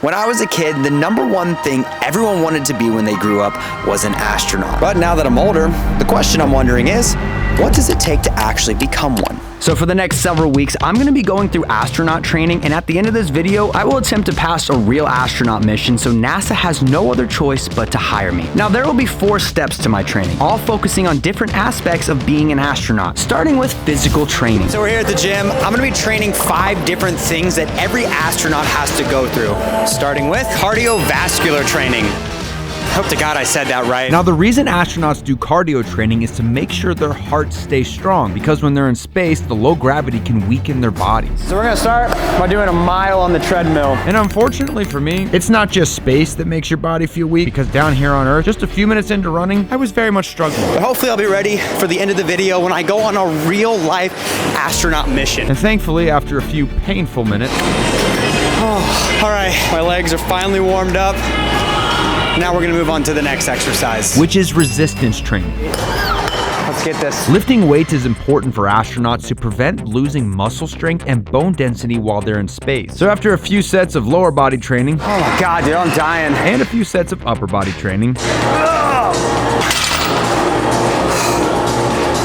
When I was a kid, the #1 thing everyone wanted to be when they grew up was an astronaut. But now that I'm older, the question I'm wondering is, what does it take to actually become one? So for the next several weeks, I'm gonna be going through astronaut training, and at the end of this video, I will attempt to pass a real astronaut mission, so NASA has no other choice but to hire me. Now, there will be 4 steps to my training, all focusing on different aspects of being an astronaut, starting with physical training. So we're here at the gym. I'm gonna be training 5 different things that every astronaut has to go through, starting with cardiovascular training. Hope to God I said that right. Now, the reason astronauts do cardio training is to make sure their hearts stay strong, because when they're in space, the low gravity can weaken their bodies. So we're gonna start by doing a mile on the treadmill. And unfortunately for me, it's not just space that makes your body feel weak, because down here on Earth, just a few minutes into running, I was very much struggling. But hopefully I'll be ready for the end of the video when I go on a real life astronaut mission. And thankfully, after a few painful minutes. Oh, all right, my legs are finally warmed up. Now we're gonna move on to the next exercise, which is resistance training. Let's get this. Lifting weights is important for astronauts to prevent losing muscle strength and bone density while they're in space. So after a few sets of lower body training, oh my God, dude, I'm dying. And a few sets of upper body training,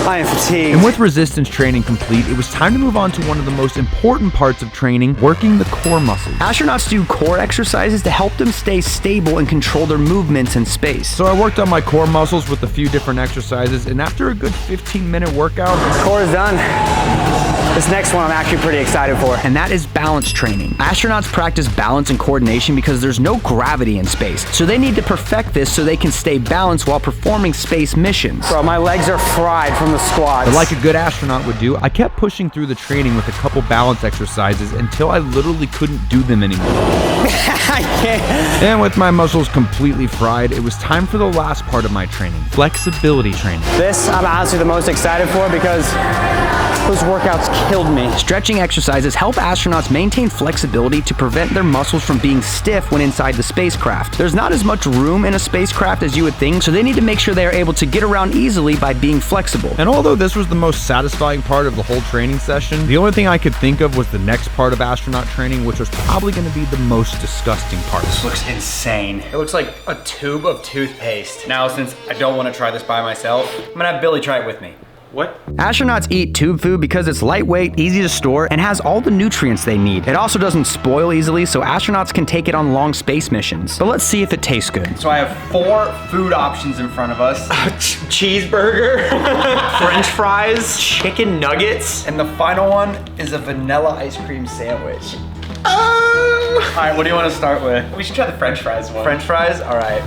I am fatigued. And with resistance training complete, it was time to move on to one of the most important parts of training, working the core muscles. Astronauts do core exercises to help them stay stable and control their movements in space. So I worked on my core muscles with a few different exercises, and after a good 15-minute workout, core is done. This next one I'm actually pretty excited for, and that is balance training. Astronauts practice balance and coordination because there's no gravity in space, so they need to perfect this so they can stay balanced while performing space missions. Bro, my legs are fried from the squats. But like a good astronaut would do, I kept pushing through the training with a couple balance exercises until I literally couldn't do them anymore. I can't. And with my muscles completely fried, it was time for the last part of my training, flexibility training. This I'm honestly the most excited for because those workouts killed me. Stretching exercises help astronauts maintain flexibility to prevent their muscles from being stiff when inside the spacecraft. There's not as much room in a spacecraft as you would think, so they need to make sure they are able to get around easily by being flexible. And although this was the most satisfying part of the whole training session, the only thing I could think of was the next part of astronaut training, which was probably going to be the most disgusting part. This looks insane. It looks like a tube of toothpaste. Now, since I don't want to try this by myself, I'm gonna have Billy try it with me. What? Astronauts eat tube food because it's lightweight, easy to store, and has all the nutrients they need. It also doesn't spoil easily, so astronauts can take it on long space missions. But let's see if it tastes good. So I have 4 food options in front of us. Cheeseburger, French fries, chicken nuggets, and the final one is a vanilla ice cream sandwich. All right, what do you want to start with? We should try the French fries one. French fries? All right.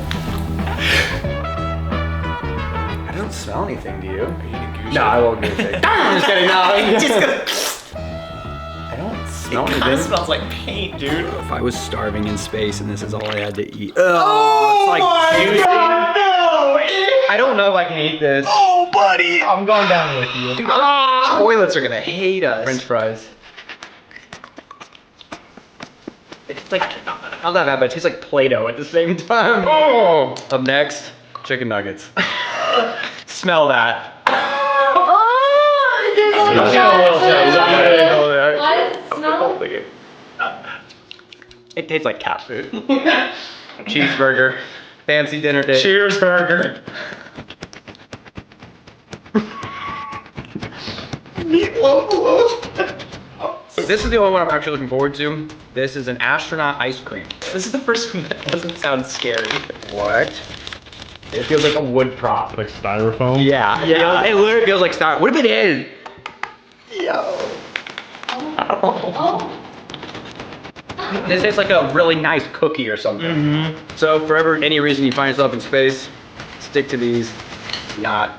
I don't smell anything, do you? Are you eating goose? No, I won't do anything. I'm just kidding, no. I don't smell anything. It kind of smells like paint, dude. If I was starving in space and this is all I had to eat. Oh, it's like my God, no! I don't know if I can eat this. Oh, buddy! I'm going down with you. Dude, toilets are gonna hate us. French fries. It's like, not that bad, but it tastes like Play-Doh at the same time. Oh! Up next, chicken nuggets. Smell that. It tastes like cat food. Cheeseburger. Fancy dinner dish. Cheers burger. This is the only one I'm actually looking forward to. This is an astronaut ice cream. This is the first one that doesn't sound scary. What? It feels like a wood prop. Like styrofoam? Yeah. Yeah. It literally feels like styrofoam. What if it is? Yo. Oh. This tastes like a really nice cookie or something. Mm-hmm. So for any reason you find yourself in space, stick to these, not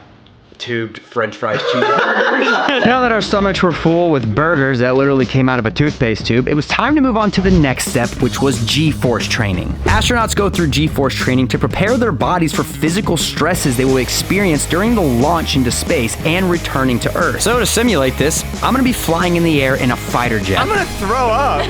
tubed French fries cheeseburgers. Now that our stomachs were full with burgers that literally came out of a toothpaste tube, it was time to move on to the next step, which was G-force training. Astronauts go through G-force training to prepare their bodies for physical stresses they will experience during the launch into space and returning to Earth. So to simulate this, I'm gonna be flying in the air in a fighter jet. I'm gonna throw up.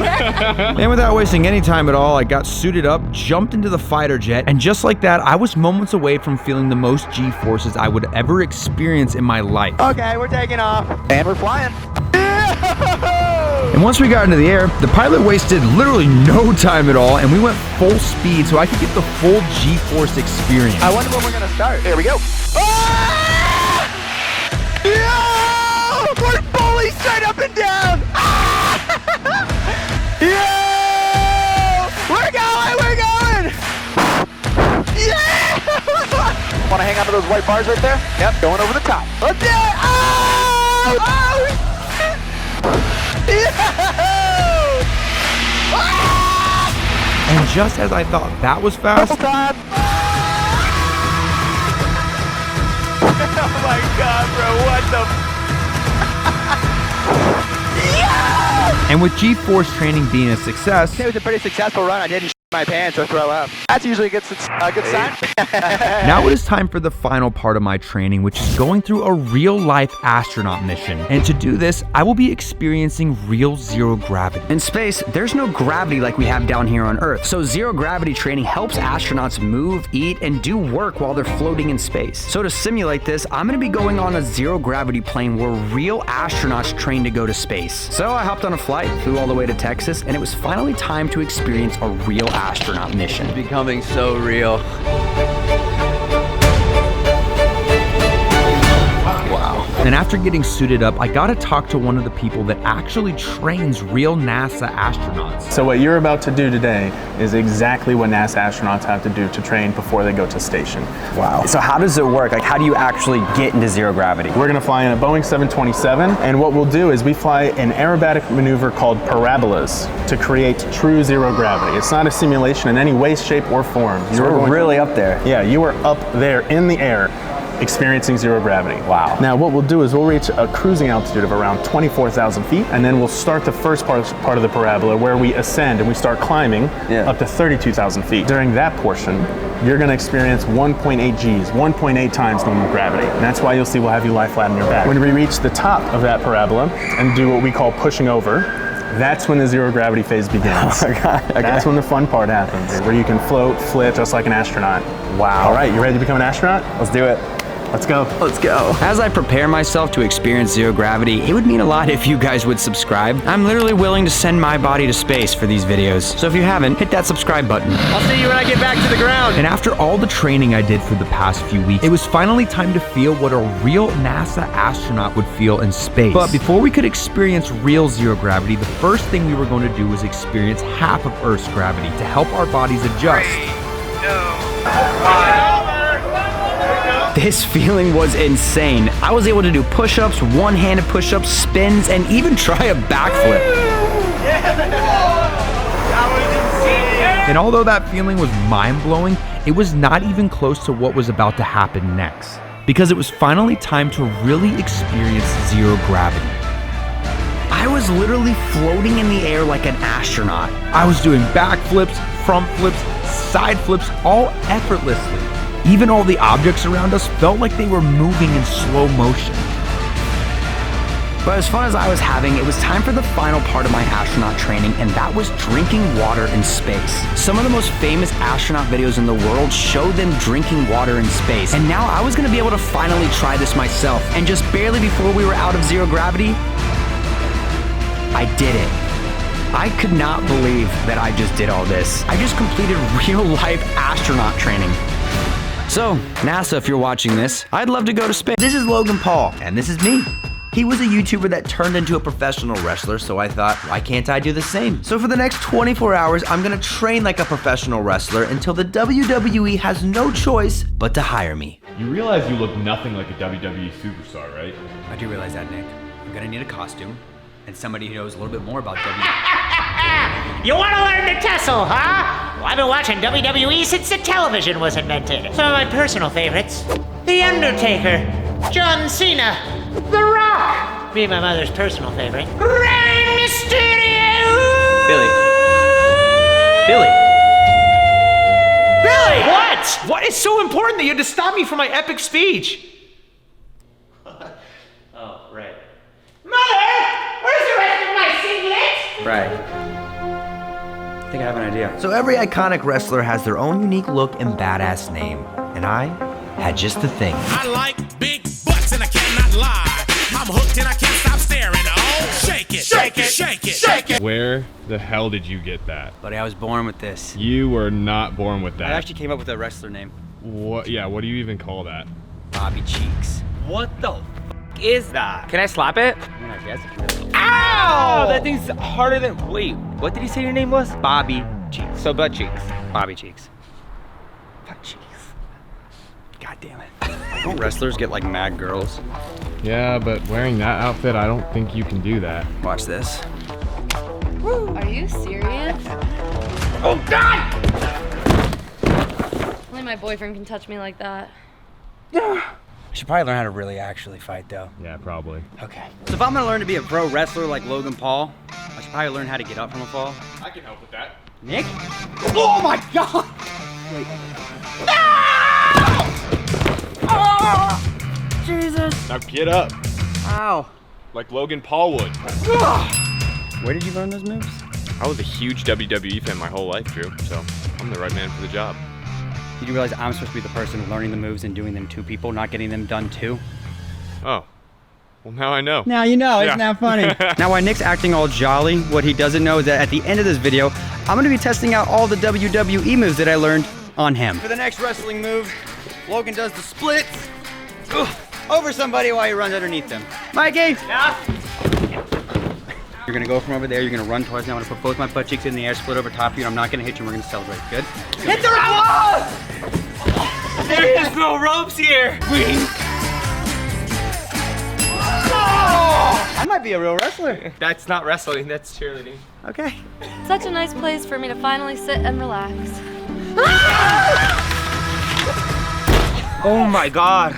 And without wasting any time at all, I got suited up, jumped into the fighter jet, and just like that, I was moments away from feeling the most G-forces I would ever experience in my life. Okay, we're taking off. And we're flying. And once we got into the air, the pilot wasted literally no time at all, and we went full speed so I could get the full G-force experience. I wonder when we're gonna start. Here we go. Ah! Yeah! We're fully straight up and down. Ah! Yeah! We're going! Yeah! Want to hang on to those white bars right there? Yep, going over the top. Let's do it! Oh! Oh! Yeah! Ah! And just as I thought that was fast, Oh my god, bro, what the? and with G-force training being a success, It was a pretty successful run. I didn't my pants or throw up. That's usually a good sign. now it is time for the final part of my training, which is going through a real-life astronaut mission. And to do this, I will be experiencing real zero gravity. In space, there's no gravity like we have down here on Earth. So zero gravity training helps astronauts move, eat, and do work while they're floating in space. So to simulate this, I'm gonna be going on a zero gravity plane where real astronauts train to go to space. So I hopped on a flight, flew all the way to Texas, and it was finally time to experience a real astronaut mission. It's becoming so real. And after getting suited up, I got to talk to one of the people that actually trains real NASA astronauts. So what you're about to do today is exactly what NASA astronauts have to do to train before they go to station. Wow. So how does it work? Like, how do you actually get into zero gravity? We're gonna fly in a Boeing 727, and what we'll do is we fly an aerobatic maneuver called parabolas to create true zero gravity. It's not a simulation in any way, shape, or form. So we're really up there. Yeah, you are up there in the air, experiencing zero gravity. Wow. Now what we'll do is we'll reach a cruising altitude of around 24,000 feet, and then we'll start the first part of the parabola where we ascend and we start climbing up to 32,000 feet. During that portion, you're gonna experience 1.8 Gs, 1.8 times normal gravity. And that's why you'll see we'll have you lie flat on your back. When we reach the top of that parabola and do what we call pushing over, that's when the zero gravity phase begins. Oh my God, okay. That's when the fun part happens, where you can float, flip just like an astronaut. Wow. All right, you ready to become an astronaut? Let's do it. Let's go. Let's go. As I prepare myself to experience zero gravity, it would mean a lot if you guys would subscribe. I'm literally willing to send my body to space for these videos. So if you haven't, hit that subscribe button. I'll see you when I get back to the ground. And after all the training I did for the past few weeks, it was finally time to feel what a real NASA astronaut would feel in space. But before we could experience real zero gravity, the first thing we were going to do was experience half of Earth's gravity to help our bodies adjust. 3, 2, 1. This feeling was insane. I was able to do push-ups, one-handed push-ups, spins, and even try a backflip. And although that feeling was mind-blowing, it was not even close to what was about to happen next. Because it was finally time to really experience zero gravity. I was literally floating in the air like an astronaut. I was doing backflips, front flips, side flips, all effortlessly. Even all the objects around us felt like they were moving in slow motion. But as fun as I was having, it was time for the final part of my astronaut training, and that was drinking water in space. Some of the most famous astronaut videos in the world show them drinking water in space. And now I was gonna be able to finally try this myself. And just barely before we were out of zero gravity, I did it. I could not believe that I just did all this. I just completed real-life astronaut training. So, NASA, if you're watching this, I'd love to go to space. This is Logan Paul, and this is me. He was a YouTuber that turned into a professional wrestler, so I thought, why can't I do the same? So for the next 24 hours, I'm gonna train like a professional wrestler until the WWE has no choice but to hire me. You realize you look nothing like a WWE superstar, right? I do realize that, Nick. I'm gonna need a costume and somebody who knows a little bit more about You want to learn to tussle, huh? Well, I've been watching WWE since the television was invented. Some of my personal favorites: The Undertaker, John Cena, The Rock. Me and my mother's personal favorite: Rey Mysterio. Billy. Billy. Billy! What? What is so important that you had to stop me from my epic speech? Oh, right. Mother, where's the rest of my singlet? Right. I think I have an idea. So every iconic wrestler has their own unique look and badass name, and I had just the thing. I like big butts and I cannot lie. I'm hooked and I can't stop staring. Oh, shake it, shake it, shake it, shake it. Where the hell did you get that? Buddy, I was born with this. You were not born with that. I actually came up with a wrestler name. What? Yeah, what do you even call that? Bobby Cheeks. What the f is that? Can I slap it? I mean, I guess if you really... Ow! That thing's harder than. Wait, what did he say your name was? Bobby Cheeks. So butt cheeks. Bobby Cheeks. Butt cheeks. God damn it. Don't wrestlers get like mad girls? Yeah, but wearing that outfit, I don't think you can do that. Watch this. Are you serious? Oh God! Only my boyfriend can touch me like that. I should probably learn how to really actually fight though. Yeah, probably. Okay. So if I'm gonna learn to be a pro wrestler like Logan Paul, I should probably learn how to get up from a fall. I can help with that. Nick? Oh my God! Wait. No! Oh! Jesus. Now get up, Ow. like Logan Paul would. Where did you learn those moves? I was a huge WWE fan my whole life, Drew, so I'm the right man for the job. Did you realize I'm supposed to be the person learning the moves and doing them to people, not getting them done to? Oh, well now I know. Now you know, Yeah. isn't that funny? Now while Nick's acting all jolly, what he doesn't know is that at the end of this video, I'm gonna be testing out all the WWE moves that I learned on him. For the next wrestling move, Logan does the splits over somebody while he runs underneath them. Mikey! Yeah? You're gonna go from over there, you're gonna run towards me. I'm gonna put both my butt cheeks in the air, split over top of you, and I'm not gonna hit you, and we're gonna celebrate. Good? Hit the rope! There is no ropes here. I might be a real wrestler. That's not wrestling. That's cheerleading. Okay. Such a nice place for me to finally sit and relax. Oh my God.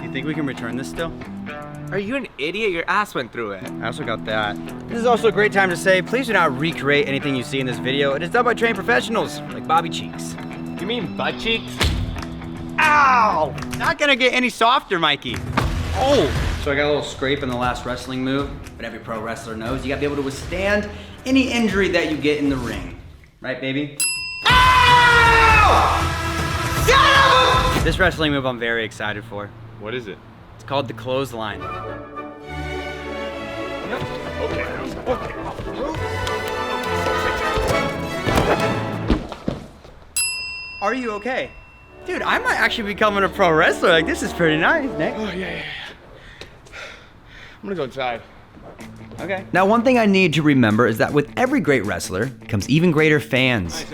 You think we can return this still? Are you an idiot? Your ass went through it. I also got that. This is also a great time to say, please do not recreate anything you see in this video. It is done by trained professionals, like Bobby Cheeks. You mean butt cheeks? Ow! Not gonna get any softer, Mikey. Oh! So I got a little scrape in the last wrestling move, but every pro wrestler knows you gotta be able to withstand any injury that you get in the ring. Right, baby? Ow! Son of a... This wrestling move I'm very excited for. What is it? It's called the clothesline. Are you okay? Dude, I might actually be becoming a pro wrestler. Like, this is pretty nice, Nick. Oh, yeah. I'm gonna go inside. Okay. Now, one thing I need to remember is that with every great wrestler comes even greater fans.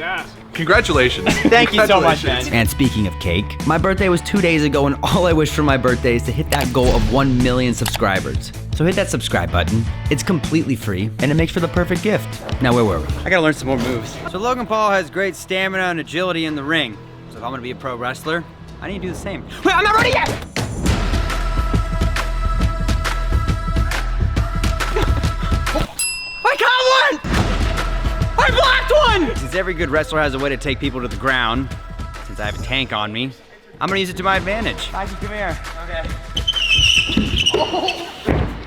Congratulations. Thank you so much, man. And speaking of cake, my birthday was 2 days ago, and all I wish for my birthday is to hit that goal of 1 million subscribers. So hit that subscribe button. It's completely free, and it makes for the perfect gift. Now, where were we? I gotta learn some more moves. So Logan Paul has great stamina and agility in the ring. So if I'm gonna be a pro wrestler, I need to do the same. Wait, I'm not ready yet! I caught one! I blocked one! Since every good wrestler has a way to take people to the ground, since I have a tank on me, I'm gonna use it to my advantage. Mikey, come here. Okay.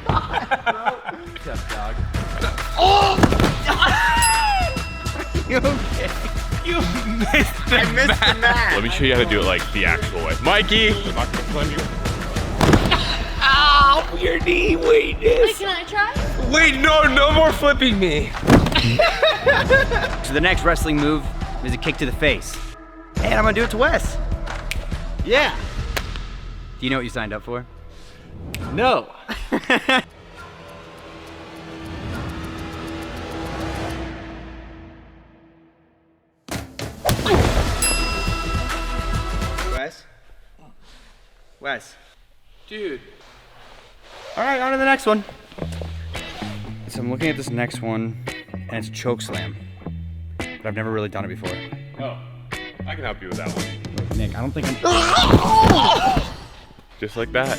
What's up, dog? Oh! You okay? You missed the I missed the match. Let me show you how to do it like the actual way. Mikey! I'm not gonna blame you. Ow! Your knee. Wait, Wait, can I try? Wait, no more flipping me. So the next wrestling move is a kick to the face. And I'm gonna do it to Wes. Yeah. Do you know what you signed up for? No. Wes? Dude. All right, on to the next one. So I'm looking at this next one, and it's choke slam. But I've never really done it before. Oh, I can help you with that one. Wait, Nick, I don't think I'm... Just like that.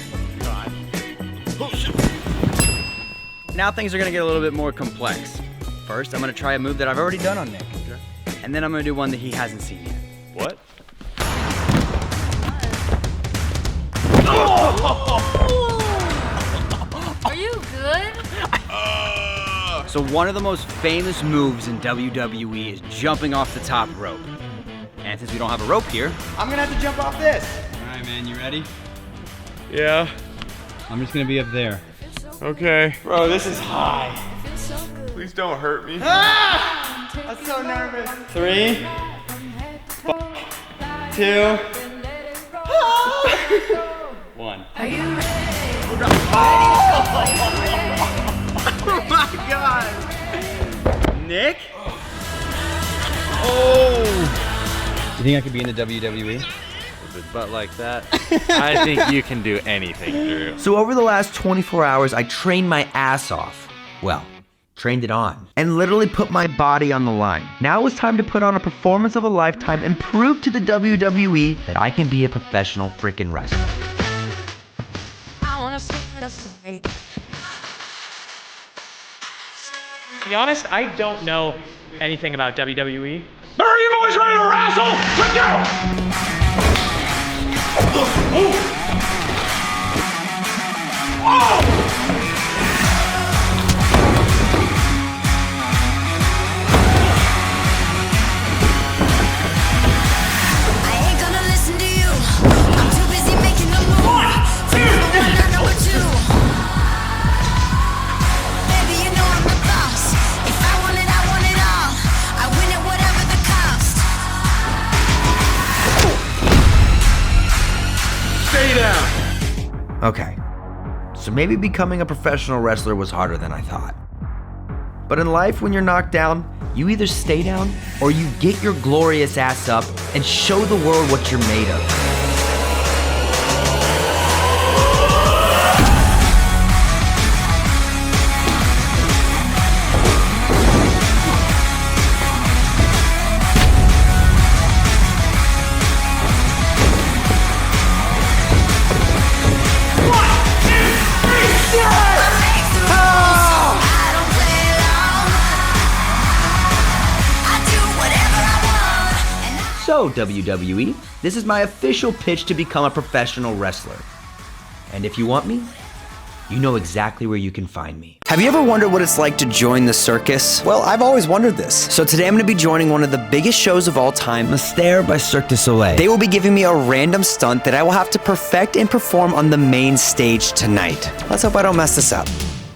Now things are gonna get a little bit more complex. First, I'm gonna try a move that I've already done on Nick. And then I'm gonna do one that he hasn't seen yet. What? Are you good? So one of the most famous moves in WWE is jumping off the top rope. And since we don't have a rope here, I'm gonna have to jump off this. All right, man, you ready? Yeah. I'm just gonna be up there. Okay. Bro, this is high. Please don't hurt me. Ah! I'm so nervous. 3, 2, 1. Are you ready? Oh my god! Nick? Oh! You think I could be in the WWE? With a butt like that, I think you can do anything, Drew. So over the last 24 hours, I trained my ass off. Well, trained it on. And literally put my body on the line. Now it was time to put on a performance of a lifetime and prove to the WWE that I can be a professional freaking wrestler. I wanna see this. To be honest, I don't know anything about WWE. Are you boys ready to wrestle? Let's go! Okay, so maybe becoming a professional wrestler was harder than I thought. But in life, when you're knocked down, you either stay down or you get your glorious ass up and show the world what you're made of. So, WWE, this is my official pitch to become a professional wrestler. And if you want me, you know exactly where you can find me. Have you ever wondered what it's like to join the circus? Well, I've always wondered this. So today I'm going to be joining one of the biggest shows of all time, Mystère by Cirque du Soleil. They will be giving me a random stunt that I will have to perfect and perform on the main stage tonight. Let's hope I don't mess this up.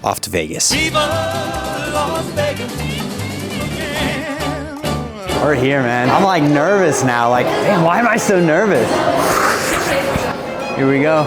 Off to Vegas. We're here, man. I'm like nervous now. Like, damn, why am I so nervous? Here we go.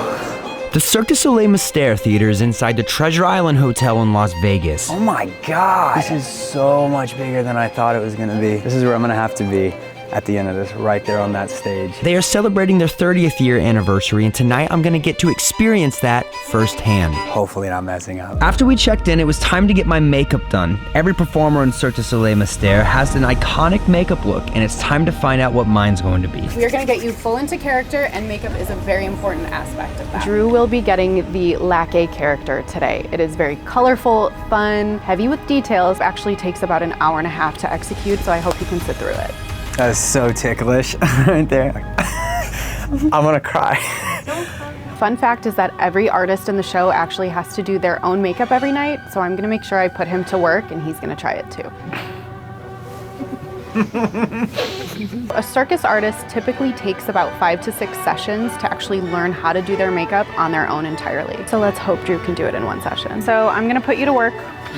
The Cirque du Soleil Mystère Theater is inside the Treasure Island Hotel in Las Vegas. Oh my God. This is so much bigger than I thought it was gonna be. This is where I'm gonna have to be at the end of this, right there on that stage. They are celebrating their 30th year anniversary, and tonight I'm gonna get to experience that firsthand. Hopefully not messing up. After we checked in, it was time to get my makeup done. Every performer in Cirque du Soleil Mystère has an iconic makeup look, and it's time to find out what mine's going to be. We are going to get you full into character, and makeup is a very important aspect of that. Drew will be getting the lackey character today. It is very colorful, fun, heavy with details. It actually takes about an hour and a half to execute, so I hope you can sit through it. That is so ticklish right there. I'm gonna cry. Fun fact is that every artist in the show actually has to do their own makeup every night, so I'm gonna make sure I put him to work and he's gonna try it too. A circus artist typically takes about 5 to 6 sessions to actually learn how to do their makeup on their own entirely. So let's hope Drew can do it in one session. So I'm gonna put you to work.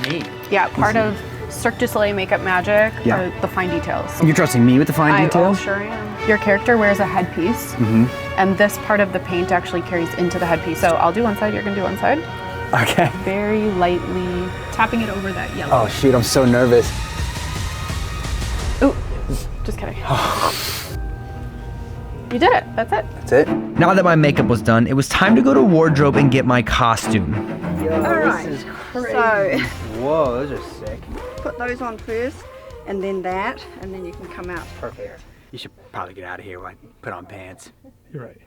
Me? Yeah, part of Cirque du Soleil makeup magic, are the fine details. You're trusting me with the fine details? Oh, sure am. Your character wears a headpiece, and this part of the paint actually carries into the headpiece. So I'll do one side, you're gonna do one side. Okay. Very lightly tapping it over that yellow. Oh shoot, I'm so nervous. Ooh, just kidding. You did it, that's it. That's it? Now that my makeup was done, it was time to go to wardrobe and get my costume. All right, this is crazy. So, whoa, those are sick. Put those on first, and then that, and then you can come out. Perfect. You should probably get out of here when I put on pants. You're right.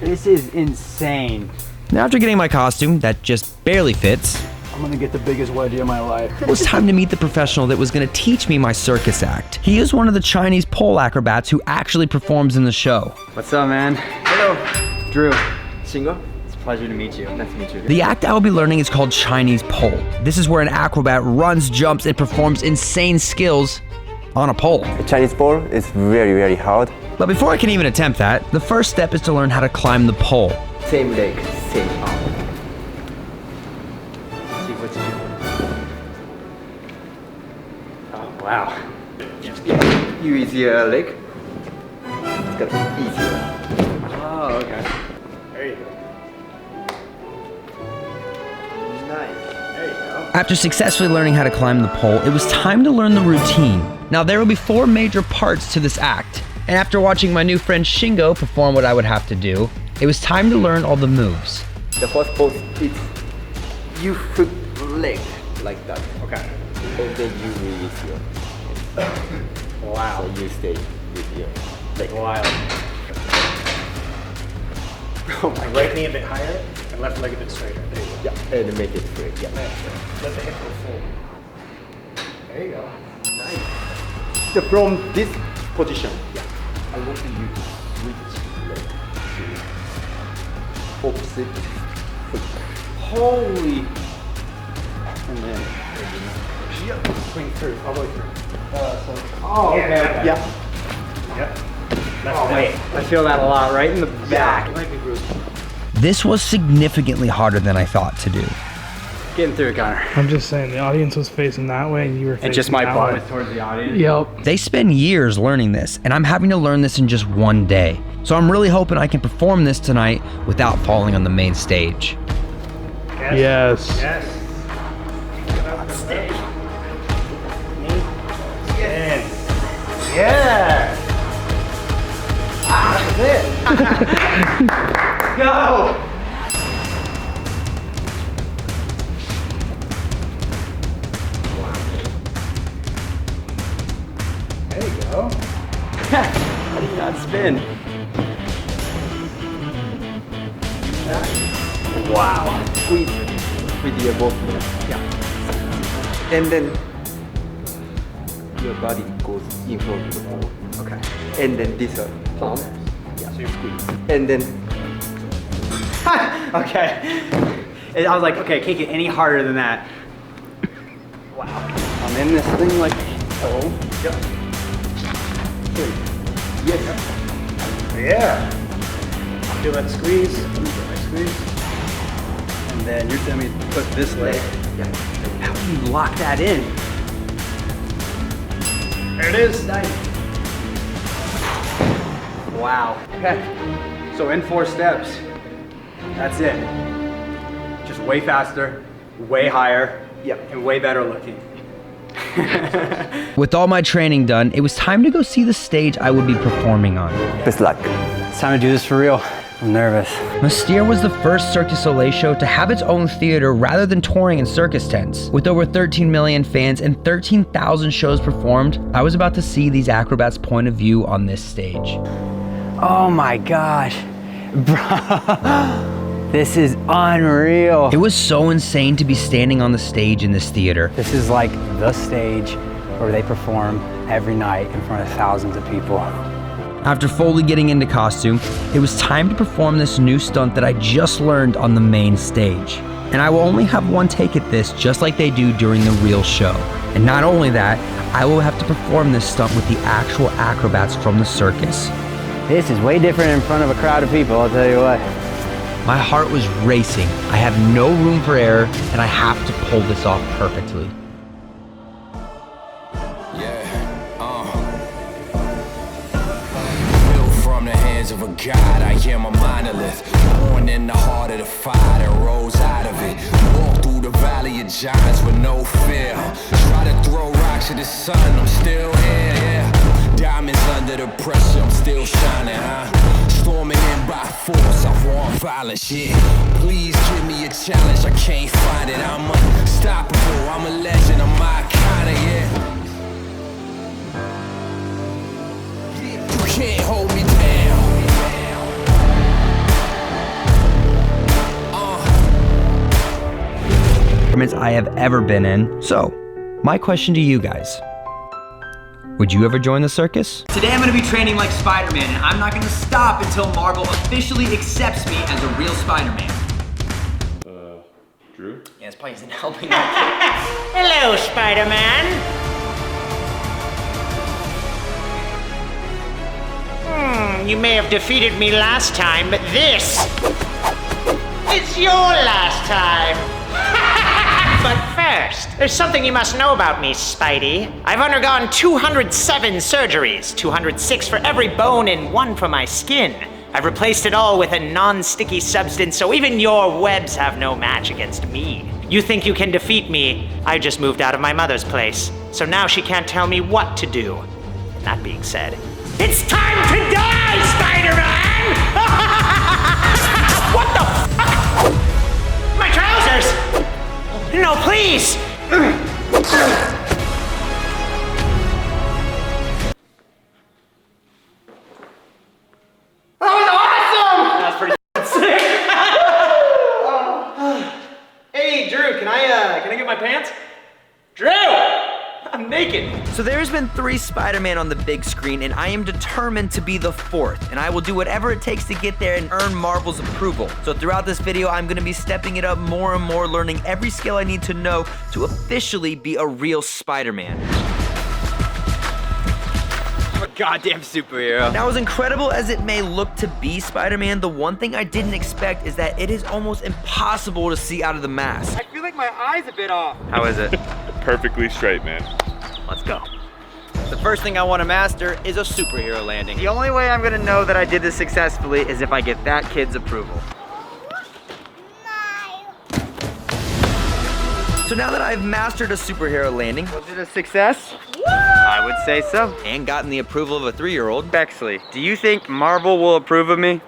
This is insane. Now after getting my costume, that just barely fits, I'm gonna get the biggest wedgie of my life. it was time to meet the professional that was gonna teach me my circus act. He is one of the Chinese pole acrobats who actually performs in the show. What's up, man? Hello. Drew. Shingo? It's a pleasure to meet you. Nice to meet you. The act I will be learning is called Chinese pole. This is where an acrobat runs, jumps, and performs insane skills on a pole. The Chinese pole is very, very hard. But before I can even attempt that, the first step is to learn how to climb the pole. Same leg, same arm. See what you do. Oh, wow. Yeah. You easier leg. It's got easier. Oh, okay. There you go. Nice. There you go. After successfully learning how to climb the pole, it was time to learn the routine. Now, there will be 4 major parts to this act. And after watching my new friend Shingo perform what I would have to do, it was time to learn all the moves. The first pose is you hook leg like that. Okay. And then you release your. Wow. So you stay with your leg. Wild. Oh my Right knee a bit higher and left leg a bit straighter. There you go. Yeah, and make it straight. Yeah. Let the hip go full. There you go. Nice. So from this position, yeah, I want you to switch leg to opposite foot. Holy! And then swing through, all the way through. Oh, okay. Yeah. Yep. Oh, wait. I feel that a lot, right in the back. This was significantly harder than I thought to do. Getting through it, Connor. I'm just saying, the audience was facing that way and you were facing And just my that butt way. was towards the audience. Yep. They spend years learning this, and I'm having to learn this in just one day. So I'm really hoping I can perform this tonight without falling on the main stage. Yes. Yes. Stay. Yes. Yeah. Ah, that's it. Go. There you go. I did not spin. Wow. Squeeze with your both hands. Yeah. And then your body goes in front of the pole. Okay. And then this palm. Yeah. So you squeeze. And then. Okay. And I was like, okay, I can't get any harder than that. Wow. I'm in this thing like, oh. Yeah. Yes. Yeah. Feel that squeeze. Nice squeeze. And then you're telling me to put this leg. Yeah. How do you lock that in? There it is. Nice. Wow. Okay. So in 4 steps, that's it. Just way faster, way higher, and way better looking. With all my training done, it was time to go see the stage I would be performing on. Best luck. It's time to do this for real. I'm nervous. Mystere was the first Cirque du Soleil show to have its own theater rather than touring in circus tents. With over 13 million fans and 13,000 shows performed, I was about to see these acrobats' point of view on this stage. Oh my gosh. Bro. This is unreal. It was so insane to be standing on the stage in this theater. This is like the stage where they perform every night in front of thousands of people. After fully getting into costume, it was time to perform this new stunt that I just learned on the main stage. And I will only have one take at this, just like they do during the real show. And not only that, I will have to perform this stunt with the actual acrobats from the circus. This is way different in front of a crowd of people, I'll tell you what. My heart was racing. I have no room for error, and I have to pull this off perfectly. Of a god, I am a monolith, born in the heart of the fire that rose out of it. Walk through the valley of giants with no fear. Try to throw rocks at the sun, I'm still here, yeah. Diamonds under the pressure, I'm still shining, huh? Storming in by force, I want violence, yeah. Please give me a challenge, I can't find it. I'm unstoppable, I'm a legend, I'm iconic, yeah. You can't hold me down. I have ever been in. So, my question to you guys. Would you ever join the circus? Today I'm going to be training like Spider-Man, and I'm not going to stop until Marvel officially accepts me as a real Spider-Man. Drew? Yeah, this probably isn't helping that Hello, Spider-Man. You may have defeated me last time, but this is your last time. But first, there's something you must know about me, Spidey. I've undergone 207 surgeries, 206 for every bone and 1 for my skin. I've replaced it all with a non-sticky substance, so even your webs have no match against me. You think you can defeat me? I just moved out of my mother's place, so now she can't tell me what to do. That being said, it's time to die, Spider-Man! What the fuck? My trousers! No, please! That was awesome! That's pretty sick. Hey, Drew, can I get my pants? Drew! I'm naked. So there's been 3 Spider-Man on the big screen, and I am determined to be the 4th, and I will do whatever it takes to get there and earn Marvel's approval. So throughout this video, I'm gonna be stepping it up more and more, learning every skill I need to know to officially be a real Spider-Man. I'm a goddamn superhero. Now, as incredible as it may look to be Spider-Man, the one thing I didn't expect is that it is almost impossible to see out of the mask. I feel like my eye's a bit off. How is it? Perfectly straight, man. Let's go. The first thing I want to master is a superhero landing. The only way I'm gonna know that I did this successfully is if I get that kid's approval. So now that I've mastered a superhero landing, Was it a success? I would say so. and gotten the approval of a 3-year-old, Bexley, do you think Marvel will approve of me?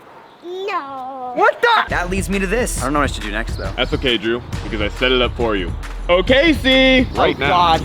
No. What the? that leads me to this. I don't know what I should do next though. That's okay, Drew, because I set it up for you. Okay, see? Right now. God.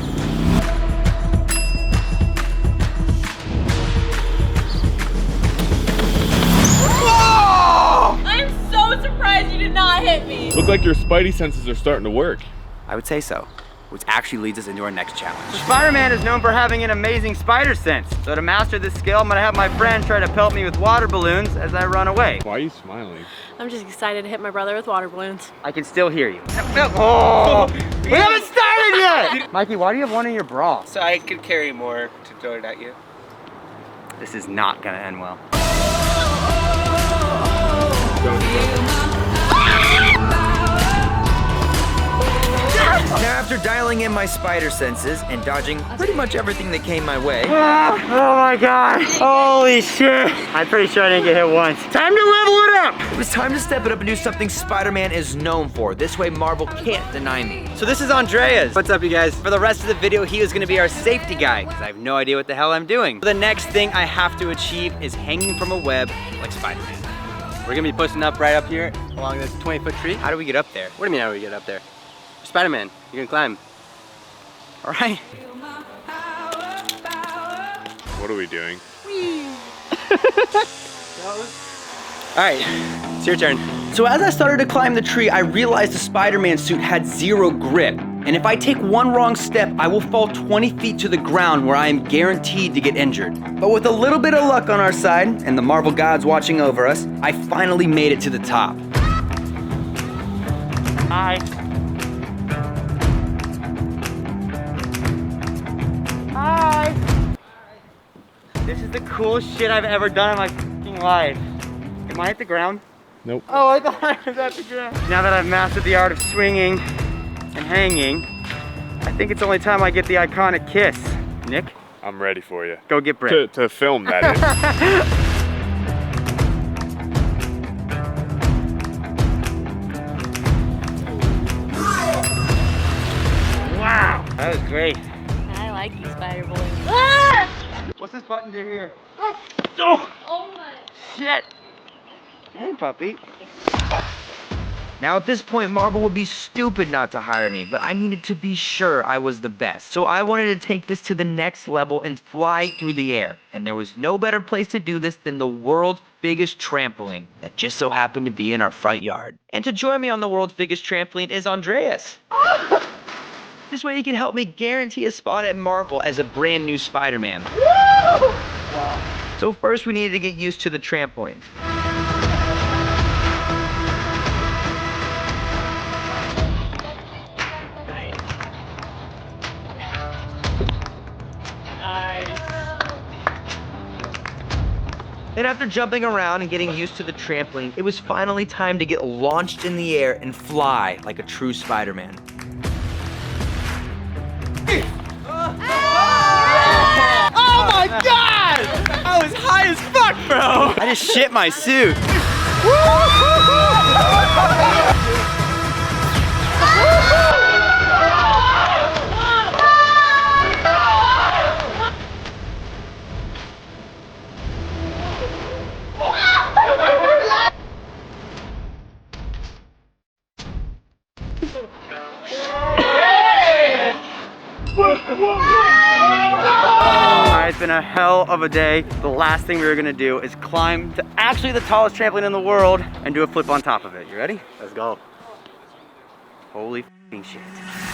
I'm so surprised you did not hit me. Look like your spidey senses are starting to work. I would say so, which actually leads us into our next challenge. Spider-Man is known for having an amazing spider sense. So to master this skill, I'm gonna have my friend try to pelt me with water balloons as I run away. Why are you smiling? I'm just excited to hit my brother with water balloons. I can still hear you. Oh, we haven't started yet! Mikey, why do you have one in your bra? So I could carry more to throw it at you. This is not gonna end well. Now, after dialing in my spider senses and dodging pretty much everything that came my way, Oh my god, holy shit. I'm pretty sure I didn't get hit once. Time to level it up! it was time to step it up and do something Spider-Man is known for. This way, Marvel can't deny me. So this is Andreas. What's up, you guys? For the rest of the video, he is gonna be our safety guy, because I have no idea what the hell I'm doing. The next thing I have to achieve is hanging from a web like Spider-Man. We're gonna be pushing up right up here along this 20-foot tree. How do we get up there? What do you mean, how do we get up there? Spider-Man, you can climb. All right. What are we doing? All right, it's your turn. So as I started to climb the tree, I realized the Spider-Man suit had 0 grip. And if I take one wrong step, I will fall 20 feet to the ground where I am guaranteed to get injured. But with a little bit of luck on our side, and the Marvel gods watching over us, I finally made it to the top. Hi. Hi. This is the coolest shit I've ever done in my fucking life. Am I at the ground? Nope. Oh, I thought I was at the ground. Now that I've mastered the art of swinging and hanging, I think it's only time I get the iconic kiss. Nick? I'm ready for you. Go get Brett. To film, that is. Wow, that was great. I like you, spider boy. Ah! What's this button do here? Oh my. Shit. Hey, puppy. Now at this point, Marvel would be stupid not to hire me, but I needed to be sure I was the best. So I wanted to take this to the next level and fly through the air. And there was no better place to do this than the world's biggest trampoline that just so happened to be in our front yard. And to join me on the world's biggest trampoline is Andreas. This way he can help me guarantee a spot at Marvel as a brand new Spider-Man. So first we needed to get used to the trampoline. Then after jumping around and getting used to the trampoline, it was finally time to get launched in the air and fly like a true Spider-Man. Oh my god! I was high as fuck, bro! I just shit my suit. Alright, it's been a hell of a day. The last thing we were gonna do is climb to actually the tallest trampoline in the world and do a flip on top of it. You ready? Let's go. Holy f***ing shit.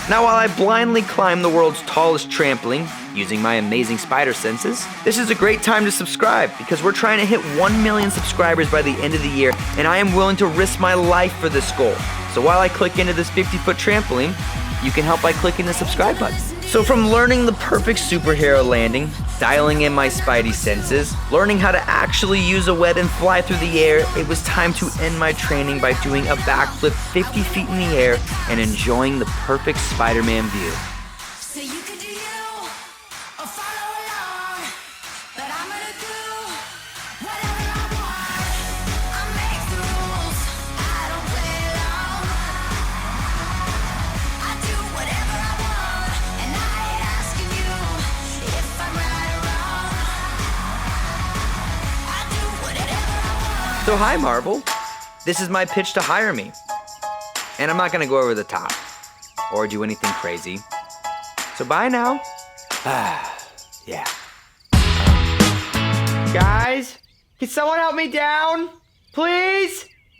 Now while I blindly climb the world's tallest trampoline, using my amazing spider senses, this is a great time to subscribe because we're trying to hit 1 million subscribers by the end of the year, and I am willing to risk my life for this goal. So while I click into this 50-foot trampoline, you can help by clicking the subscribe button. So from learning the perfect superhero landing, dialing in my spidey senses, learning how to actually use a web and fly through the air, it was time to end my training by doing a backflip 50 feet in the air and enjoying the perfect Spider-Man view. So hi, Marvel. This is my pitch to hire me. And I'm not gonna go over the top or do anything crazy. So bye now. Yeah. Guys, can someone help me down? Please?